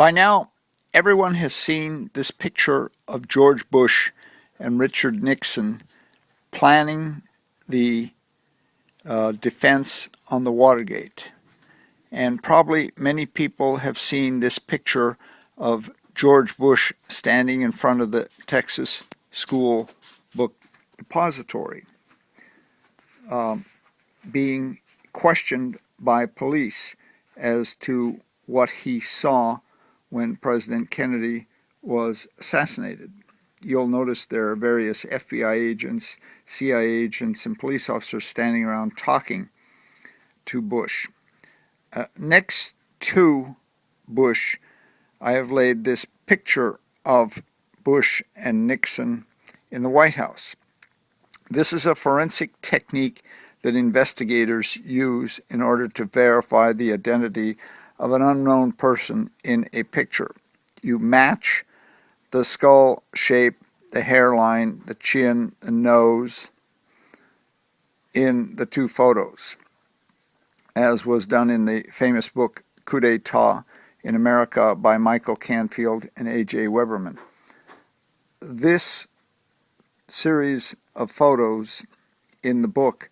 By now, everyone has seen this picture of George Bush and Richard Nixon planning the defense on the Watergate. And probably many people have seen this picture of George Bush standing in front of the Texas School Book Depository, being questioned by police as to what he saw when President Kennedy was assassinated. You'll notice there are various FBI agents, CIA agents, and police officers standing around talking to Bush. Next to Bush, I have laid this picture of Bush and Nixon in the White House. This is a forensic technique that investigators use in order to verify the identity of an unknown person in a picture. You match the skull shape, the hairline, the chin, the nose in the two photos, as was done in the famous book Coup d'Etat in America by Michael Canfield and A.J. Weberman. This series of photos in the book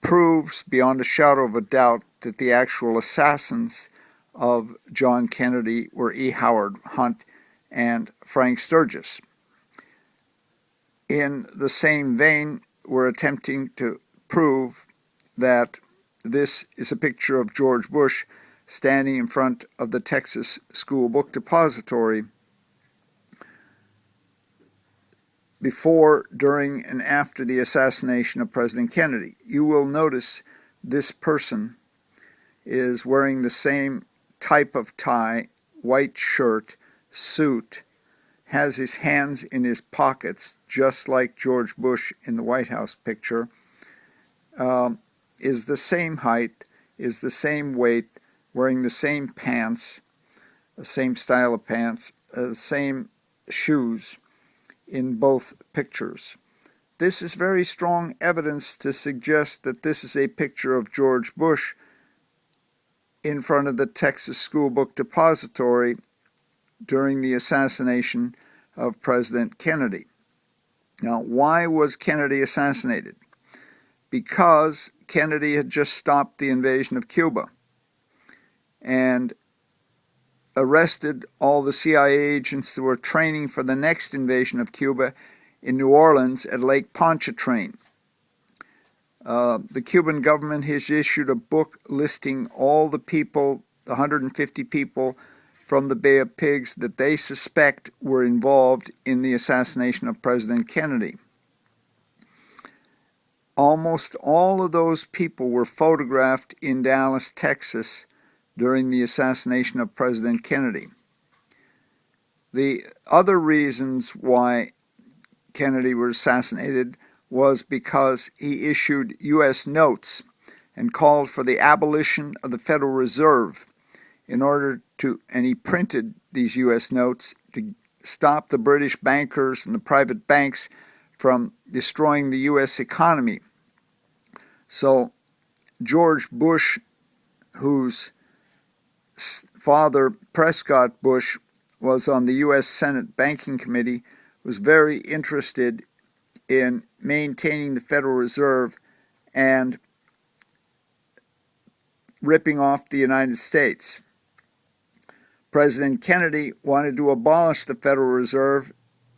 proves beyond a shadow of a doubt that the actual assassins of John Kennedy were E. Howard Hunt and Frank Sturgis. In the same vein, we're attempting to prove that this is a picture of George Bush standing in front of the Texas School Book Depository before, during, and after the assassination of President Kennedy. You will notice this person is wearing the same type of tie, white shirt, suit, has his hands in his pockets, just like George Bush in the White House picture, is the same height, is the same weight, wearing the same pants, the same style of pants, same shoes in both pictures. This is very strong evidence to suggest that this is a picture of George Bush in front of the Texas School Book Depository during the assassination of President Kennedy. Now, why was Kennedy assassinated? Because Kennedy had just stopped the invasion of Cuba and arrested all the CIA agents that were training for the next invasion of Cuba in New Orleans at Lake Pontchartrain. The Cuban government has issued a book listing all the people, the 150 people from the Bay of Pigs that they suspect were involved in the assassination of President Kennedy. Almost all of those people were photographed in Dallas, Texas during the assassination of President Kennedy. The other reasons why Kennedy was assassinated was because he issued U.S. notes and called for the abolition of the Federal Reserve and he printed these U.S. notes to stop the British bankers and the private banks from destroying the U.S. economy. So George Bush, whose father, Prescott Bush, was on the U.S. Senate Banking Committee, was very interested in maintaining the Federal Reserve and ripping off the United States. President Kennedy wanted to abolish the Federal Reserve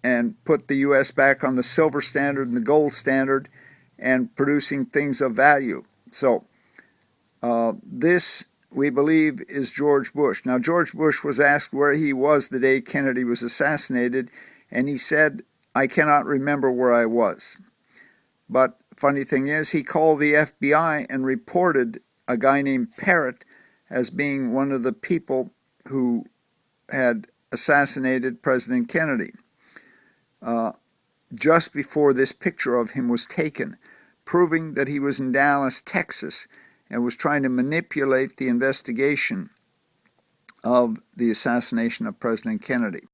and put the U.S. back on the silver standard and the gold standard and producing things of value. So this, we believe, is George Bush. Now, George Bush was asked where he was the day Kennedy was assassinated, and he said, "I cannot remember where I was." But funny thing is, he called the FBI and reported a guy named Parrott as being one of the people who had assassinated President Kennedy just before this picture of him was taken, proving that he was in Dallas, Texas, and was trying to manipulate the investigation of the assassination of President Kennedy.